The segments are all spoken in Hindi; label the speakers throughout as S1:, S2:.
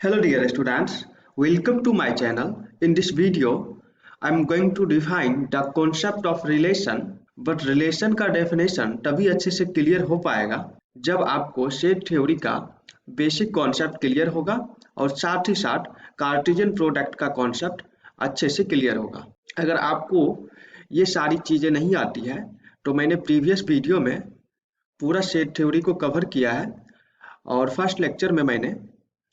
S1: Hello dear students, welcome to my channel. In this video, I am going to define the concept of relation. But relation का definition तभी अच्छे से क्लियर हो पाएगा जब आपको सेट थ्योरी का बेसिक कॉन्सेप्ट क्लियर होगा और साथ ही साथ कार्टेशियन प्रोडक्ट का कॉन्सेप्ट अच्छे से क्लियर होगा। अगर आपको ये सारी चीज़ें नहीं आती है तो मैंने प्रीवियस वीडियो में पूरा सेट थ्योरी को कवर किया है और फर्स्ट लेक्चर में मैंने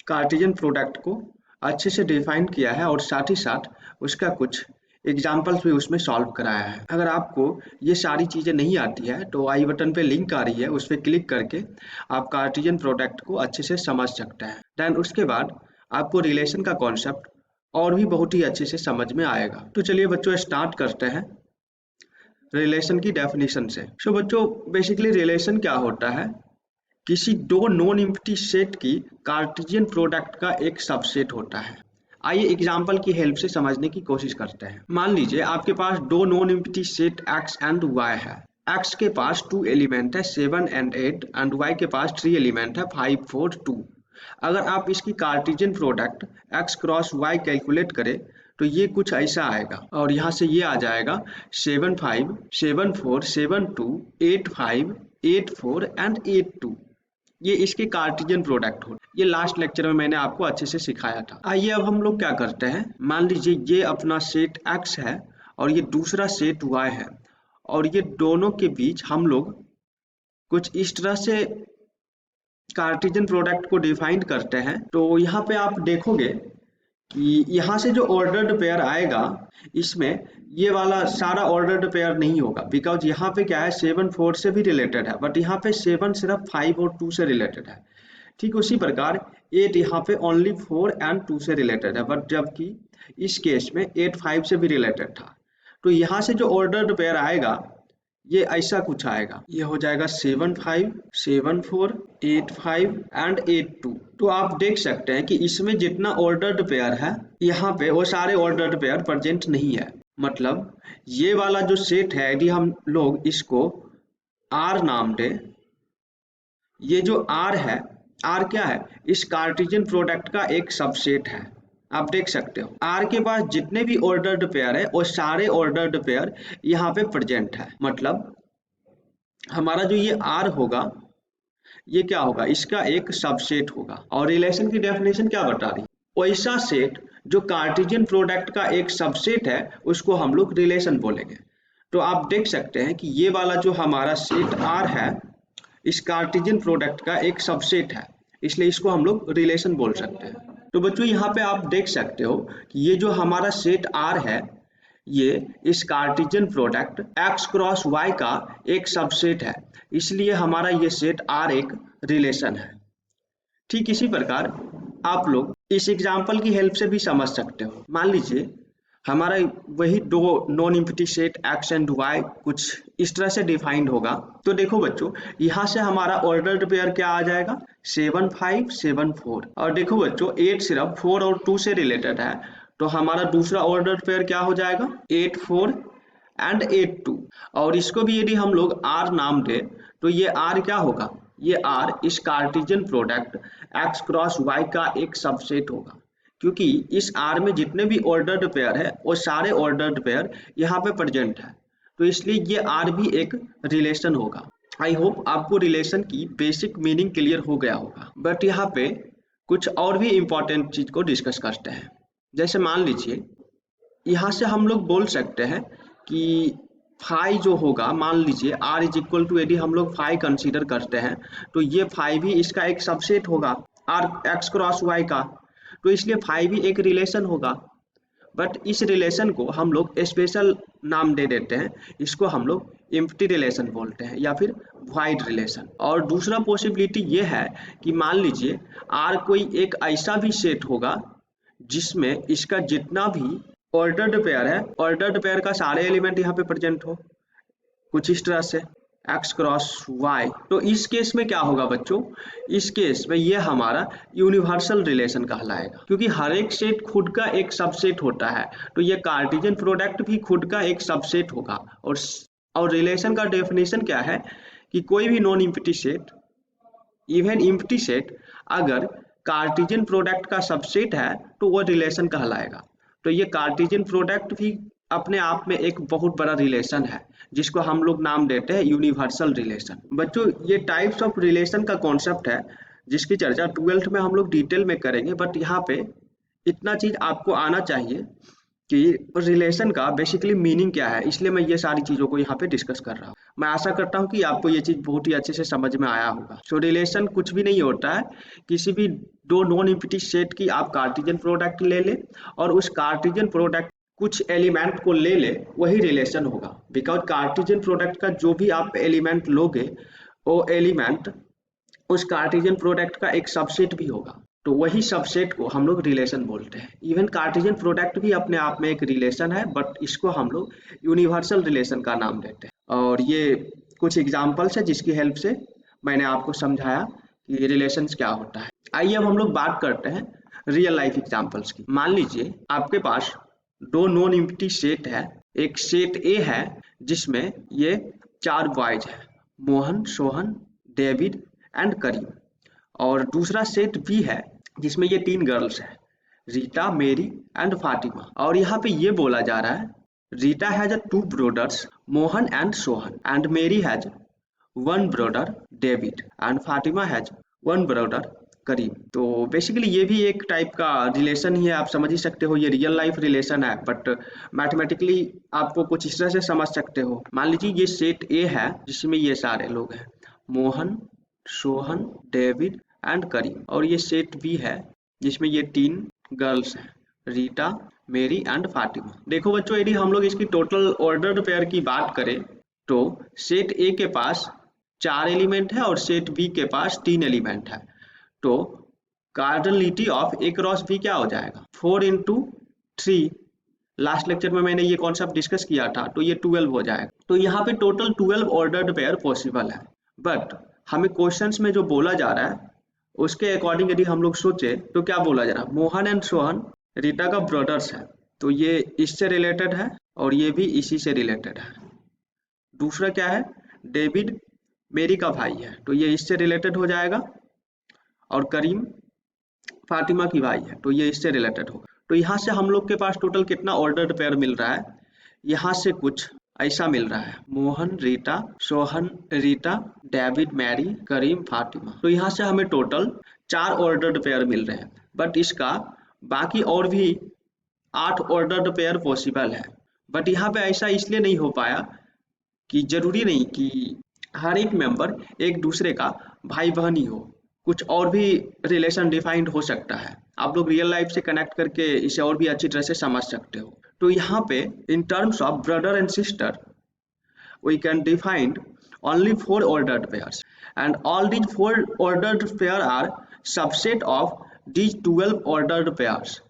S1: कार्टेशियन प्रोडक्ट को अच्छे से डिफाइन किया है और साथ ही साथ उसका कुछ एग्जाम्पल्स भी उसमें सॉल्व कराया है। अगर आपको ये सारी चीज़ें नहीं आती है तो आई बटन पे लिंक आ रही है, उस पर क्लिक करके आप कार्टेशियन प्रोडक्ट को अच्छे से समझ सकते हैं। देन उसके बाद आपको रिलेशन का कॉन्सेप्ट और भी बहुत ही अच्छे से समझ में आएगा। तो चलिए बच्चों स्टार्ट करते हैं रिलेशन की डेफिनेशन से। सो बच्चों बेसिकली रिलेशन क्या होता है? किसी दो नॉन एम्प्टी सेट की कार्टेशियन प्रोडक्ट का एक सबसेट होता है। आइए एग्जाम्पल की हेल्प से समझने की कोशिश करते हैं। मान लीजिए आपके पास दो non empty set x and y है। x के पास 2 एलिमेंट है 7 एंड 8 एंड y के पास 3 एलिमेंट है 5 4 2। अगर आप इसकी Cartesian product x cross y calculate करें तो ये कुछ ऐसा आएगा और यहाँ से ये आ जाएगा 7 5 7 4 7 2 8 5 8 4 एंड 8 2। ये इसके कार्टेशियन प्रोडक्ट हो। ये लास्ट लेक्चर में मैंने आपको अच्छे से सिखाया था। आइए अब हम लोग क्या करते हैं, मान लीजिए ये अपना सेट x है और ये दूसरा सेट y है और ये दोनों के बीच हम लोग कुछ इस तरह से कार्टेशियन प्रोडक्ट को डिफाइन करते हैं। तो यहाँ पे आप देखोगे कि यहाँ से जो ऑर्डर्ड पेयर आएगा इसमें ये वाला सारा ऑर्डर्ड पेयर नहीं होगा, बिकॉज यहाँ पे क्या है 7 4 से भी रिलेटेड है बट यहाँ पे 7 सिर्फ 5 और 2 से रिलेटेड है। ठीक उसी प्रकार 8 यहाँ पे ओनली 4 एंड 2 से रिलेटेड है बट जबकि इस केस में 8 5 से भी रिलेटेड था। तो यहाँ से जो ऑर्डर्ड पेयर आएगा ये ऐसा कुछ आएगा, ये हो जाएगा 7 5 7 4 8 5 एंड 8 2। तो आप देख सकते हैं कि इसमें जितना ऑर्डर्ड पेयर है यहाँ पे वो सारे ऑर्डर्ड पेयर प्रेजेंट नहीं है। मतलब ये वाला जो सेट है यदि हम लोग इसको R नाम दे, ये जो R है, R क्या है? इस कार्टेशियन प्रोडक्ट का एक सबसेट है। आप देख सकते हो R के पास जितने भी ऑर्डर्ड पेयर है वो सारे ऑर्डर्ड पेयर यहाँ पे प्रेजेंट है। मतलब हमारा जो ये R होगा ये क्या होगा? इसका एक सबसेट होगा। और रिलेशन की डेफिनेशन क्या बता रही? वैसा सेट जो कार्टेशियन प्रोडक्ट का एक सबसेट है उसको हम लोग रिलेशन बोलेंगे। तो आप देख सकते हैं कि ये वाला जो हमारा सेट R है इस कार्टेशियन प्रोडक्ट का एक सबसेट है, इसलिए इसको हम लोग रिलेशन बोल सकते हैं। तो बच्चों यहाँ पे आप देख सकते हो कि ये जो हमारा सेट R है ये इस Cartesian product x cross y का एक सबसेट है, इसलिए हमारा ये सेट R एक रिलेशन है। ठीक इसी प्रकार आप लोग इस एग्जाम्पल की हेल्प से भी समझ सकते हो। मान लीजिए हमारा वही दो non empty set x and y कुछ इस तरह से डिफाइंड होगा। तो देखो बच्चों यहाँ से हमारा ऑर्डर्ड पेयर क्या आ जाएगा 7 5 7 4 और देखो बच्चों 8 सिर्फ 4 और 2 से रिलेटेड है तो हमारा दूसरा ऑर्डर्ड पेयर क्या हो जाएगा 8 4 एंड 8 2। और इसको भी यदि हम लोग R नाम दे तो ये R क्या होगा? ये R इस Cartesian product x cross y का एक सबसेट होगा, क्योंकि इस R में जितने भी ऑर्डर्ड पेयर है वो सारे ऑर्डर्ड पेयर यहाँ पे प्रेजेंट है, तो इसलिए ये R भी एक रिलेशन होगा। आई होप आपको रिलेशन की बेसिक मीनिंग क्लियर हो गया होगा। बट यहाँ पे कुछ और भी इम्पोर्टेंट चीज को डिस्कस करते हैं। जैसे मान लीजिए यहाँ से हम लोग बोल सकते हैं कि फाई जो होगा, मान लीजिए R इज इक्वल टू यदि हम लोग फाई कंसीडर करते हैं तो ये फाई भी इसका एक सबसेट होगा R x क्रॉस y का, तो इसलिए फाई भी एक रिलेशन होगा। बट इस रिलेशन को हम लोग स्पेशल नाम दे देते हैं, इसको हम लोग एम्प्टी रिलेशन बोलते हैं या फिर वाइड रिलेशन। और दूसरा पॉसिबिलिटी ये है कि मान लीजिए R कोई एक ऐसा भी सेट होगा जिसमें इसका जितना भी ऑर्डर्ड पेयर है, ऑर्डर्ड पेयर का सारे एलिमेंट यहाँ पे प्रेजेंट हो कुछ इस तरह से x क्रॉस y। तो इस केस में क्या होगा बच्चों? इस केस में ये हमारा यूनिवर्सल रिलेशन कहलाएगा, क्योंकि हर एक सेट खुद का एक सबसेट होता है, तो ये कार्टेशियन प्रोडक्ट भी खुद का एक सबसेट होगा। और रिलेशन का डेफिनेशन क्या है कि कोई भी non empty set, even empty set, अगर कार्टेशियन प्रोडक्ट का सबसेट है तो वो रिलेशन कहलाएगा। तो ये कार्टेशियन प्रोडक्ट भी अपने आप में एक बहुत बड़ा रिलेशन है, जिसको हम लोग नाम देते हैं यूनिवर्सल रिलेशन। बच्चों, ये टाइप्स ऑफ रिलेशन का कॉन्सेप्ट है जिसकी चर्चा 12th में हम लोग डिटेल में करेंगे, बट यहाँ पे इतना चीज आपको आना चाहिए कि रिलेशन का बेसिकली मीनिंग क्या है, इसलिए मैं ये सारी चीज़ों को यहाँ पे डिस्कस कर रहा हूँ। मैं आशा करता हूँ कि आपको ये चीज़ बहुत ही अच्छे से समझ में आया होगा। सो रिलेशन कुछ भी नहीं होता है, किसी भी दो नॉन एम्प्टी सेट की आप कार्टेशियन प्रोडक्ट ले ले और उस कार्टेशियन प्रोडक्ट कुछ एलिमेंट को ले ले, वही रिलेशन होगा। बिकॉज कार्टेशियन प्रोडक्ट का जो भी आप एलिमेंट लोगे वो एलिमेंट उस कार्टेशियन प्रोडक्ट का एक सबसेट भी होगा, तो वही सबसेट को हम लोग रिलेशन बोलते हैं। इवन कार्टेशियन प्रोडक्ट भी अपने आप में एक रिलेशन है, बट इसको हम लोग यूनिवर्सल रिलेशन का नाम देते हैं। और ये कुछ एग्जांपल्स है जिसकी हेल्प से मैंने आपको समझाया कि रिलेशंस क्या होता है। आइए अब हम लोग बात करते हैं रियल लाइफ एग्जांपल्स की। मान लीजिए आपके पास दो नॉन एम्प्टी सेट है। एक सेट ए है जिसमें ये 4 बॉयज है, मोहन, सोहन, डेविड एंड करीम, और दूसरा सेट बी है जिसमें ये 3 गर्ल्स है, रीटा, मेरी एंड फातिमा। और यहाँ पे ये बोला जा रहा है Rita has 2 brothers, Mohan and Sohan, and Mary has 1 brother, David, and Fatima has 1 brother, Karim. तो बेसिकली ये भी एक टाइप का रिलेशन ही है, आप समझ ही सकते हो। ये रियल लाइफ रिलेशन है, बट मैथमेटिकली आपको कुछ इस तरह से समझ सकते हो। मान लीजिए ये सेट ए है जिसमें ये सारे लोग हैं, मोहन, सोहन, डेविड एंड करीम, और ये सेट बी है जिसमें ये 3 गर्ल्स हैं, रीटा, मेरी एंड फातिमा। देखो बच्चों, यदि हम लोग इसकी टोटल ऑर्डर्ड पेयर की बात करें तो सेट ए के पास 4 एलिमेंट है और सेट बी के पास 3 एलिमेंट है। तो cardinality of A cross B क्या हो जाएगा, 4 into 3। लास्ट लेक्चर में मैंने ये कॉन्सेप्ट डिस्कस किया था, तो ये 12 हो जाएगा। तो यहाँ पे टोटल 12 ऑर्डर्ड पेयर पॉसिबल है, बट हमें क्वेश्चंस में जो बोला जा रहा है उसके अकॉर्डिंग यदि हम लोग सोचे तो क्या बोला जा रहा है, मोहन एंड सोहन रीटा का ब्रदर्स है, तो ये इससे रिलेटेड है और ये भी इसी से रिलेटेड है। दूसरा क्या है, डेविड मेरी का भाई है, तो ये इससे रिलेटेड हो जाएगा। और करीम फातिमा की भाई है, तो ये इससे रिलेटेड होगा। तो यहाँ से हम लोग के पास टोटल कितना ऑर्डर्ड पेयर मिल रहा है, यहाँ से कुछ ऐसा मिल रहा है, मोहन, रीटा, सोहन, रीटा, डेविड, मैरी, करीम, फातिमा। तो यहाँ से हमें टोटल 4 ऑर्डर्ड पेयर मिल रहे हैं, बट इसका बाकी और भी 8 ऑर्डर्ड पेयर पॉसिबल है। बट यहाँ पे ऐसा इसलिए नहीं हो पाया कि जरूरी नहीं कि हर एक मेंबर एक दूसरे का भाई बहन ही हो, कुछ और भी रिलेशन डिफाइंड हो सकता है। आप लोग रियल लाइफ से कनेक्ट करके इसे और भी अच्छी तरह से समझ सकते हो। तो यहाँ पे in terms of brother and sister we can define only 4 ordered pairs, and all these 4 ordered pairs are subset of these 12 ordered pairs.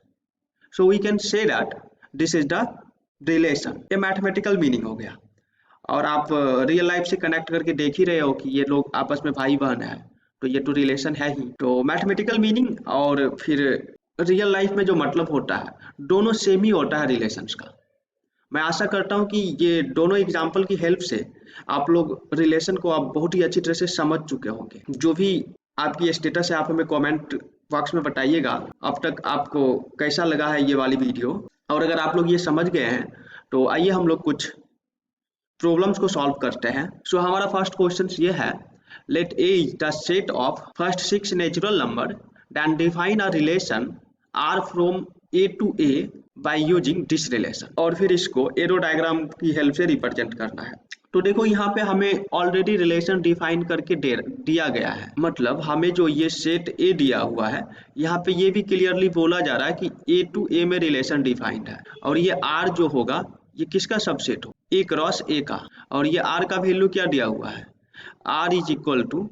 S1: So we can say that this is the relation। ये मैथमेटिकल मीनिंग हो गया, और आप रियल लाइफ से कनेक्ट करके देख ही रहे हो कि ये लोग आपस में भाई बहन है, तो ये तो रिलेशन है ही। तो मैथमेटिकल मीनिंग और फिर रियल लाइफ में जो मतलब होता है दोनों सेम ही होता है रिलेशंस का। मैं आशा करता हूँ कि ये दोनों एग्जाम्पल की हेल्प से आप लोग रिलेशन को आप बहुत ही अच्छी तरह से समझ चुके होंगे। जो भी आपकी स्टेटस है आप हमें कमेंट बॉक्स में बताइएगा अब तक आपको कैसा लगा है ये वाली वीडियो। और अगर आप लोग ये समझ गए हैं तो आइए हम लोग कुछ प्रॉब्लम्स को सॉल्व करते हैं। सो हमारा फर्स्ट क्वेश्चन ये है, let A is the set of first 6 natural number then define a relation R from A to A by using this relation. और फिर इसको एरो डायग्राम की हेल्प से रिप्रेजेंट करना है। तो देखो यहाँ पे हमें ऑलरेडी रिलेशन डिफाइन करके दिया गया है, मतलब हमें जो ये सेट ए दिया हुआ है यहाँ पे ये भी क्लियरली बोला जा रहा है कि ए टू ए में रिलेशन डिफाइंड है, और ये आर जो होगा ये किसका सबसेट हो, ए क्रॉस ए का। और ये आर का वैल्यू क्या दिया हुआ है, R is equal to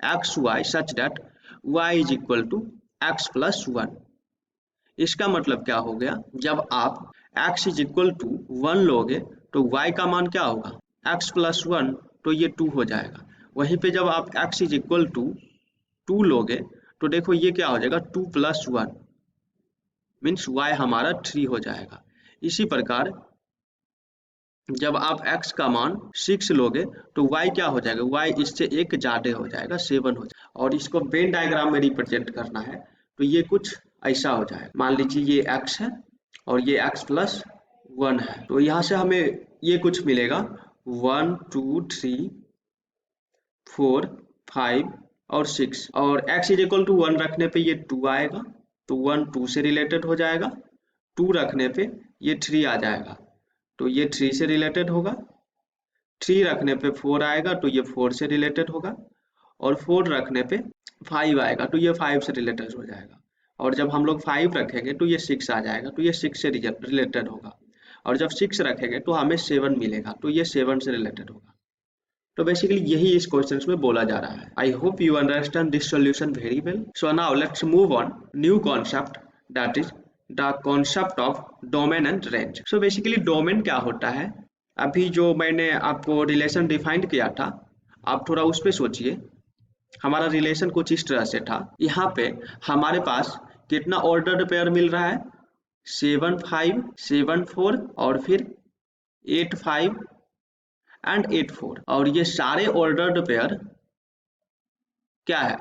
S1: x y such that y is equal to x plus 1। इसका मतलब क्या हो गया, जब आप x इज इक्वल टू 1 लोगे तो y का मान क्या होगा, x प्लस 1, तो ये 2 हो जाएगा। वहीं पे जब आप x इज इक्वल टू 2 लोगे तो देखो ये क्या हो जाएगा, 2 प्लस 1 मीन्स y हमारा 3 हो जाएगा। इसी प्रकार जब आप x का मान 6 लोगे तो y क्या हो जाएगा, y इससे एक ज़्यादा हो जाएगा, 7 हो जाएगा। और इसको वेन डायग्राम में रिप्रेजेंट करना है तो ये कुछ ऐसा हो जाए। मान लीजिए ये x है और ये x प्लस 1 है, तो यहाँ से हमें ये कुछ मिलेगा 1 2 3 4 5 और 6, और x इज इक्वल टू 1 रखने पे ये 2 आएगा, तो 1 2 से रिलेटेड हो जाएगा, 2 रखने पे ये 3 आ जाएगा तो ये 3 से रिलेटेड होगा, 3 रखने पे 4 आएगा तो ये 4 से रिलेटेड होगा, और 4 रखने पे 5 आएगा तो ये 5 से रिलेटेड हो जाएगा, और जब हम लोग 5 रखेंगे तो ये 6 आ जाएगा तो ये 6 से रिलेटेड होगा, और जब 6 रखेंगे तो हमें 7 मिलेगा तो ये 7 से रिलेटेड होगा। तो बेसिकली यही इस क्वेश्चन में बोला जा रहा है। I hope you understand this solution very well. So now let's move on new concept, that is the concept of domain and range. So basically domain क्या होता है, अभी जो मैंने आपको रिलेशन डिफाइंड किया था, आप थोड़ा उस पर सोचिए। हमारा रिलेशन कुछ इस तरह से था, यहाँ पे हमारे पास कितना ऑर्डर्ड पेयर मिल रहा है, 7 5 7 4 और फिर 8 5 एंड 8 4, और ये सारे ऑर्डर्ड पेयर क्या है,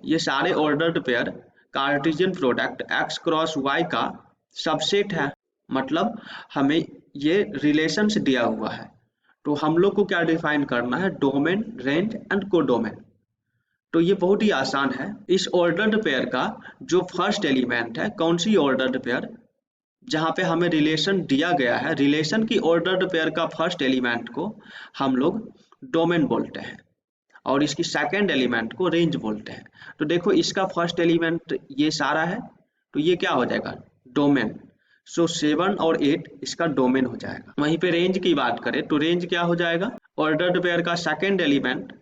S1: ये सारे ordered pair Cartesian product x cross y का सबसेट है। मतलब हमें ये रिलेशंस दिया हुआ है, तो हम लोग को क्या डिफाइन करना है, डोमेन, रेंज एंड कोडोमेन। तो ये बहुत ही आसान है। इस ऑर्डर्ड पेयर का जो फर्स्ट एलिमेंट है, कौन सी ऑर्डर्ड पेयर, जहाँ पे हमें रिलेशन दिया गया है, रिलेशन की ऑर्डर्ड पेयर का फर्स्ट एलिमेंट को हम लोग डोमेन बोलते हैं और इसकी सेकंड एलिमेंट को रेंज बोलते हैं। तो देखो इसका फर्स्ट एलिमेंट ये सारा है तो ये क्या हो जाएगा, डोमेन। सो 7 और 8 इसका डोमेन हो जाएगा। वहीं पे रेंज की बात करें तो रेंज क्या हो जाएगा, ऑर्डर्ड पेयर का सेकंड एलिमेंट,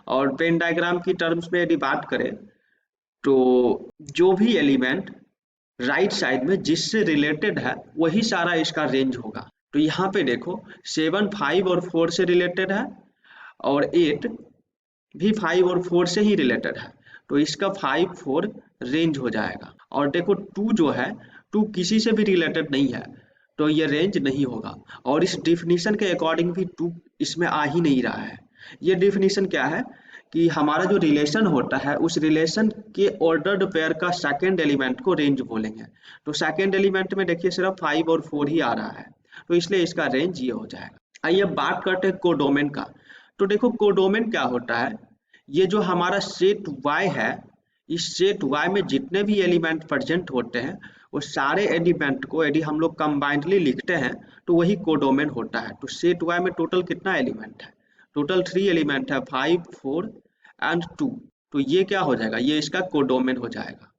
S1: और वेन डायग्राम की टर्म्स में यदि बात करें तो जो भी एलिमेंट राइट साइड में जिससे रिलेटेड है वही सारा इसका रेंज होगा। तो यहाँ पे देखो 7 5 और 4 से रिलेटेड है और 8 भी 5 और 4 से ही रिलेटेड है, तो इसका 5 4 रेंज हो जाएगा। और देखो 2 जो है, 2 किसी से भी रिलेटेड नहीं है तो ये रेंज नहीं होगा, और इस डिफिनीशन के अकॉर्डिंग भी 2 इसमें आ ही नहीं रहा है। ये डिफिनीशन क्या है कि हमारा जो रिलेशन होता है उस रिलेशन के ऑर्डर्ड पेयर का सेकंड एलिमेंट को रेंज बोलेंगे। तो सेकंड एलिमेंट में देखिए सिर्फ 5 और 4 ही आ रहा है, तो इसलिए इसका रेंज ये हो जाएगा। आइए अब बात करते हैं कोडोमेन का। तो देखो कोडोमेन क्या होता है, ये जो हमारा सेट Y है, इस सेट Y में जितने भी एलिमेंट प्रेजेंट होते हैं वो सारे एलिमेंट को यदि हम लोग कंबाइंडली लिखते हैं तो वही कोडोमेन होता है। तो सेट Y में टोटल कितना एलिमेंट है, टोटल 3 एलिमेंट है, 5 4 एंड 2, तो ये क्या हो जाएगा, ये इसका कोडोमेन हो जाएगा।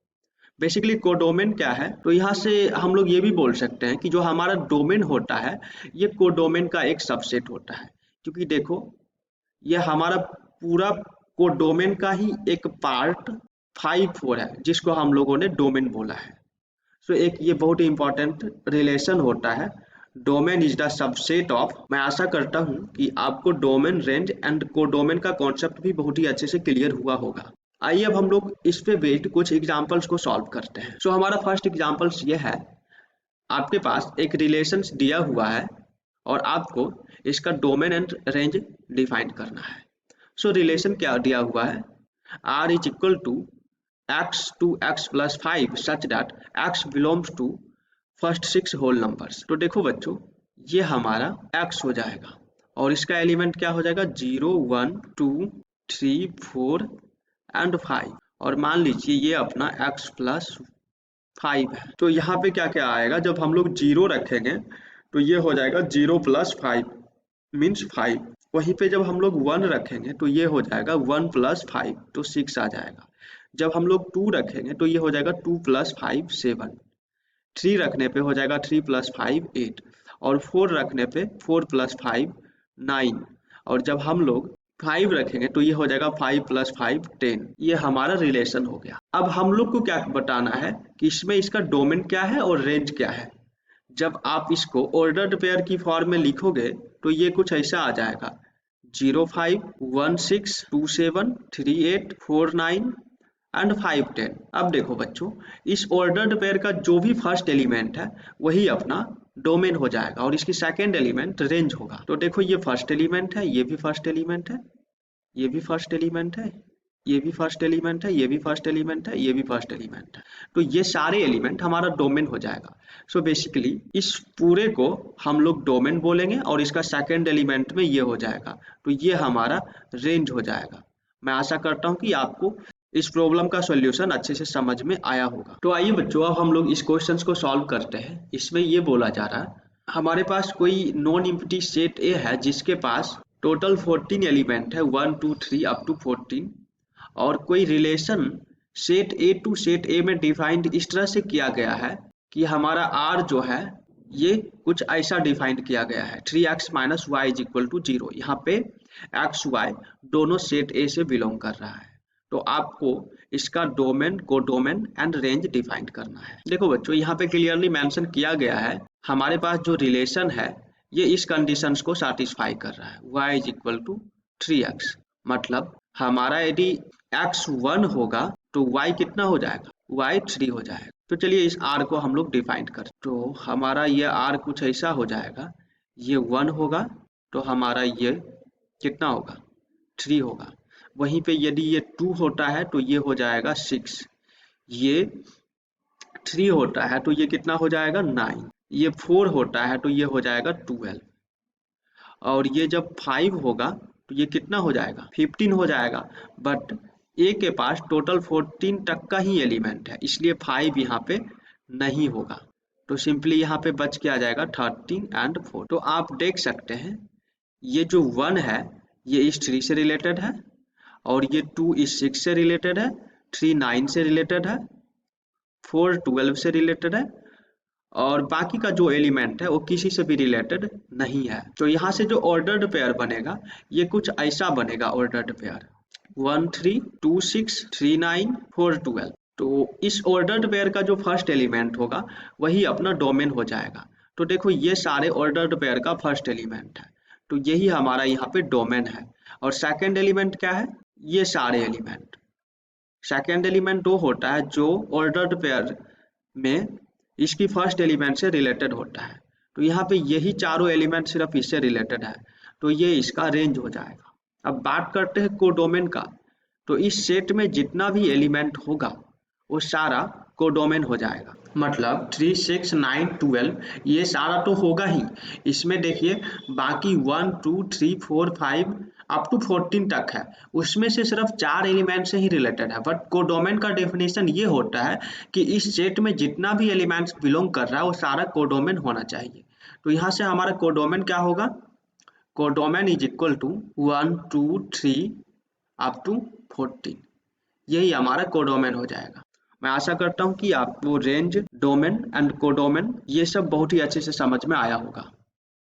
S1: बेसिकली कोडोमेन क्या है, तो यहाँ से हम लोग ये भी बोल सकते हैं कि जो हमारा डोमेन होता है ये कोडोमेन का एक सबसेट होता है, क्योंकि देखो ये हमारा पूरा कोडोमेन का ही एक पार्ट 5 4 है जिसको हम लोगों ने डोमेन बोला है। सो एक ये बहुत ही इंपॉर्टेंट रिलेशन होता है, domain is the subset of. मैं आशा करता हूँ कि आपको डोमेन, रेंज एंड कोडोमेन का कॉन्सेप्ट भी बहुत ही अच्छे से क्लियर हुआ होगा। आइए अब हम लोग इस पे बेस्ड कुछ एग्जांपल्स को सॉल्व करते हैं। सो हमारा फर्स्ट एग्जांपल्स ये है, आपके पास एक रिलेशंस दिया हुआ है और आपको इसका डोमेन एंड रेंज डिफाइन करना है। सो रिलेशन क्या दिया हुआ है, r is equal to x to x plus 5 such that x belongs to first 6 whole numbers. तो देखो बच्चों ये हमारा x हो जाएगा और इसका एलिमेंट क्या हो जाएगा, 0 1 2 3 4 एंड 5, और मान लीजिए ये अपना x प्लस 5 है। तो यहाँ पे क्या क्या आएगा, जब हम लोग 0 रखेंगे तो ये हो जाएगा 0 प्लस 5 मीन्स 5। वहीं पे जब हम लोग 1 रखेंगे तो ये हो जाएगा 1 प्लस 5 तो 6 आ जाएगा। जब हम लोग 2 रखेंगे तो ये हो जाएगा 2 प्लस 5 7, 3 रखने पे हो जाएगा 3 प्लस 5 8, और 4 रखने पे 4 प्लस 5 9, और जब हम लोग 5 रखेंगे तो ये हो जाएगा 5 प्लस 5 10। ये हमारा रिलेशन हो गया। अब हम लोग को क्या बताना है कि इसमें इसका डोमेन क्या है और रेंज क्या है। जब आप इसको ऑर्डर्ड पेयर की फॉर्म में लिखोगे तो ये कुछ ऐसा आ जाएगा, 0 5 1 6 2 7 3 8 4 9 एंड 5 10। अब देखो बच्चों इस ऑर्डर्ड पेयर का जो भी फर्स्ट एलिमेंट है वही अपना डोमेन हो जाएगा और इसकी सेकंड एलिमेंट रेंज होगा। तो देखो ये फर्स्ट एलिमेंट है, ये भी फर्स्ट एलिमेंट है, ये भी फर्स्ट एलिमेंट है, ये भी फर्स्ट एलिमेंट है, ये भी फर्स्ट एलिमेंट है, ये भी फर्स्ट एलिमेंट है। तो ये सारे एलिमेंट हमारा डोमेन हो जाएगा। सो बेसिकली इस पूरे को हम लोग डोमेन बोलेंगे और इसका सेकंड एलिमेंट में ये हो जाएगा, तो ये हमारा रेंज हो जाएगा। मैं आशा करता हूँ कि आपको इस प्रॉब्लम का सॉल्यूशन अच्छे से समझ में आया होगा। तो आइए बच्चों, अब हम लोग इस क्वेश्चन को सॉल्व करते हैं। इसमें ये बोला जा रहा है हमारे पास कोई नॉन एम्प्टी सेट ए है जिसके पास टोटल 14 एलिमेंट है, 1 2 3 अप टू 14, और कोई relation set A to set A में डिफाइंड इस तरह से किया गया है कि हमारा आर जो है ये कुछ ऐसा डिफाइंड किया गया है 3x minus y is equal to 0। यहाँ पे एक्स वाई दोनों सेट ए से बिलोंग कर रहा है। तो आपको इसका domain, codomain and range define करना है। देखो बच्चों, यहाँ पे क्लियरली मेंशन किया गया है हमारे पास जो रिलेशन है ये इस कंडीशंस को सैटिस्फाई कर रहा है, y is equal to 3x। मतलब हमारा यदि x 1 होगा तो y कितना हो जाएगा, y 3 हो जाएगा। तो चलिए इस r को हम लोग डिफाइन कर, तो हमारा ये r कुछ ऐसा हो जाएगा, ये 1 होगा तो हमारा ये कितना होगा, 3 होगा। वहीं पे यदि ये 2 होता है तो ये हो जाएगा 6, ये 3 होता है तो ये कितना हो जाएगा 9, ये 4 होता है तो ये हो जाएगा 12, और ये जब 5 होगा तो ये कितना हो जाएगा 15 हो जाएगा। बट ए के पास टोटल 14 तक का ही एलिमेंट है, इसलिए 5 यहाँ पे नहीं होगा। तो सिंपली यहाँ पे बच के आ जाएगा 13 एंड 4। तो आप देख सकते हैं ये जो 1 है ये इस 3 से रिलेटेड है, और ये 2 इस 6 से रिलेटेड है, 3 9 से रिलेटेड है, 4 12 से रिलेटेड है, और बाकी का जो एलिमेंट है वो किसी से भी रिलेटेड नहीं है। तो यहाँ से जो ऑर्डर्ड पेयर बनेगा ये कुछ ऐसा बनेगा ऑर्डर्ड पेयर 1 3 2 6 3 9 4 12। तो इस ऑर्डर्ड पेयर का जो फर्स्ट एलिमेंट होगा वही अपना डोमेन हो जाएगा। तो देखो ये सारे ऑर्डर्ड पेयर का फर्स्ट एलिमेंट है, तो यही हमारा यहाँ पे डोमेन है। और सेकेंड एलिमेंट क्या है, ये सारे एलिमेंट। सेकेंड एलिमेंट वो होता है जो ऑर्डर्ड पेयर में इसकी फर्स्ट एलिमेंट से रिलेटेड होता है। तो यहाँ पे यही चारों एलिमेंट सिर्फ इससे रिलेटेड है, तो ये इसका रेंज हो जाएगा। अब बात करते हैं कोडोमेन का। तो इस सेट में जितना भी एलिमेंट होगा वो सारा कोडोमेन हो जाएगा। मतलब 3 6 9 12 ये सारा तो होगा ही, इसमें देखिए बाकी 1 2 3 4 5 अप टू 14 तक है, उसमें से सिर्फ 4 एलिमेंट से ही रिलेटेड है। बट कोडोमेन का डेफिनेशन ये होता है कि इस सेट में जितना भी एलिमेंट्स बिलोंग कर रहा है वो सारा कोडोमेन होना चाहिए। तो यहाँ से हमारा कोडोमेन क्या होगा, codomain is equal to 1 2 3 up to 14, यही हमारा कोडोमेन हो जाएगा। मैं आशा करता हूँ कि आपको रेंज, डोमेन एंड कोडोमेन ये सब बहुत ही अच्छे से समझ में आया होगा।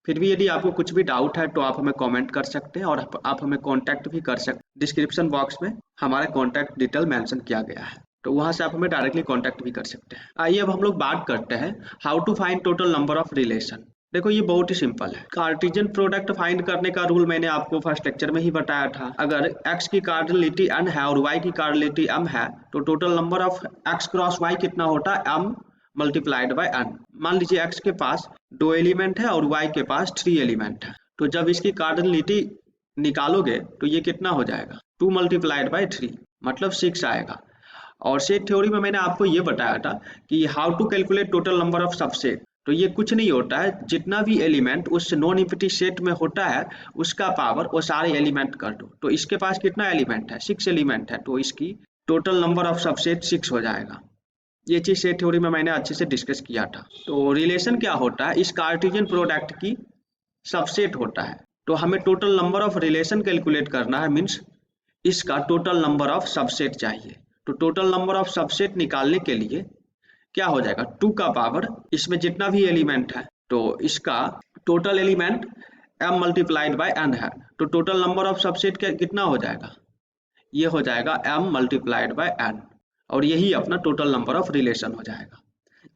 S1: फिर भी यदि आपको कुछ भी डाउट है तो आप हमें कमेंट कर सकते हैं, और आप हमें कांटेक्ट भी कर सकते हैं। डिस्क्रिप्शन बॉक्स में हमारा कांटेक्ट डिटेल मेंशन किया गया है, तो वहां से आप हमें डायरेक्टली कांटेक्ट भी कर सकते हैं। आइए अब हम लोग बात करते हैं how to find total number of relation. देखो ये बहुत ही सिंपल है। कार्टेशियन प्रोडक्ट फाइंड करने का रूल मैंने आपको फर्स्ट लेक्चर में ही बताया था। अगर x की कार्डिनलिटी n है और y की कार्डिनलिटी m है तो total number of x cross y कितना होता है, m मल्टीप्लाइड बाय n। मान लीजिए x के पास 2 एलिमेंट है और y के पास 3 एलिमेंट है, तो जब इसकी कार्डिनलिटी निकालोगे तो ये कितना हो जाएगा, 2 मल्टीप्लाइड बाय 3 मतलब 6 आएगा। और सेट थ्योरी में मैंने आपको ये बताया था कि how to calculate total number of subset. तो ये कुछ नहीं होता है, जितना भी एलिमेंट उस नॉन एम्प्टी सेट में होता है उसका पावर वो सारे एलिमेंट कर दो। तो इसके पास कितना एलिमेंट है, 6 एलिमेंट है, तो इसकी टोटल नंबर ऑफ सबसेट 6 हो जाएगा। ये चीज सेट थ्योरी में मैंने अच्छे से डिस्कस किया था। तो रिलेशन क्या होता है, इस कार्टेशियन प्रोडक्ट की सबसेट होता है। तो हमें total number of relation calculate करना है, मीन्स इसका टोटल नंबर ऑफ सबसेट चाहिए। तो टोटल नंबर ऑफ सबसेट निकालने के लिए क्या हो जाएगा, 2 का पावर इसमें जितना भी एलिमेंट है तो इसका total element m multiplied by n है, तो टोटल नंबर ऑफ सबसेट कितना हो जाएगा, ये हो जाएगा m मल्टीप्लाइड बाय n, और यही अपना टोटल नंबर ऑफ रिलेशन हो जाएगा।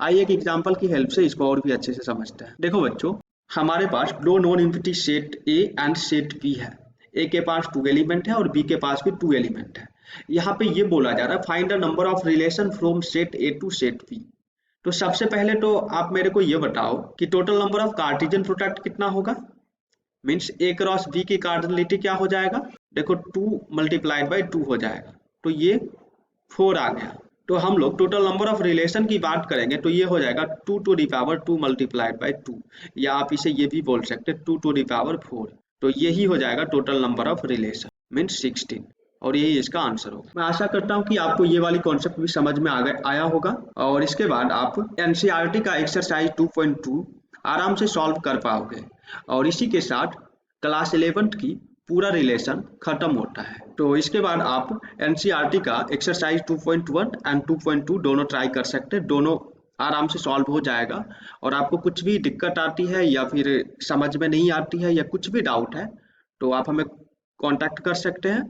S1: आइए एक एग्जांपल की हेल्प से इसको और भी अच्छे से समझते हैं। देखो बच्चों, हमारे पास दो non empty set A and set B है। A के पास 2 एलिमेंट है और B के पास भी 2 एलिमेंट है। यहाँ पे ये बोला जा रहा है find the number of relation from set A to set B। तो सबसे पहले तो आप मेरे को ये बताओ कि total number of Cartesian product कितना होगा, मीन्स A क्रॉस B की कार्डिनलिटी क्या हो जाएगा, देखो 2 मल्टीप्लाइड बाय 2 हो जाएगा। तो ये 4 आ गया। तो हम लोग टोटल नंबर ऑफ रिलेशन की बात करेंगे तो ये हो जाएगा 2 to the power 2 multiplied by 2, या आप इसे ये भी बोल सकते हैं 2 टू द पावर 4। तो यही हो जाएगा total number of relation means 16, और यही इसका आंसर होगा। मैं आशा करता हूँ कि आपको ये वाली कॉन्सेप्ट भी समझ में आया होगा, और इसके बाद आप एनसीईआरटी का एक्सरसाइज 2.2 आराम से सॉल्व कर पाओगे, और इसी के साथ क्लास 11th की पूरा रिलेशन खत्म होता है। तो इसके बाद आप एनसीईआरटी का एक्सरसाइज 2.1 एंड 2.2 दोनों ट्राई कर सकते हैं, दोनों आराम से सॉल्व हो जाएगा। और आपको कुछ भी दिक्कत आती है या फिर समझ में नहीं आती है या कुछ भी डाउट है तो आप हमें कांटेक्ट कर सकते हैं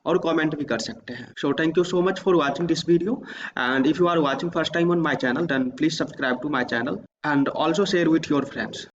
S1: और कमेंट भी कर सकते हैं। So thank you so much for watching this video, and if you are watching first time on my channel then please subscribe to my channel and also share with your friends.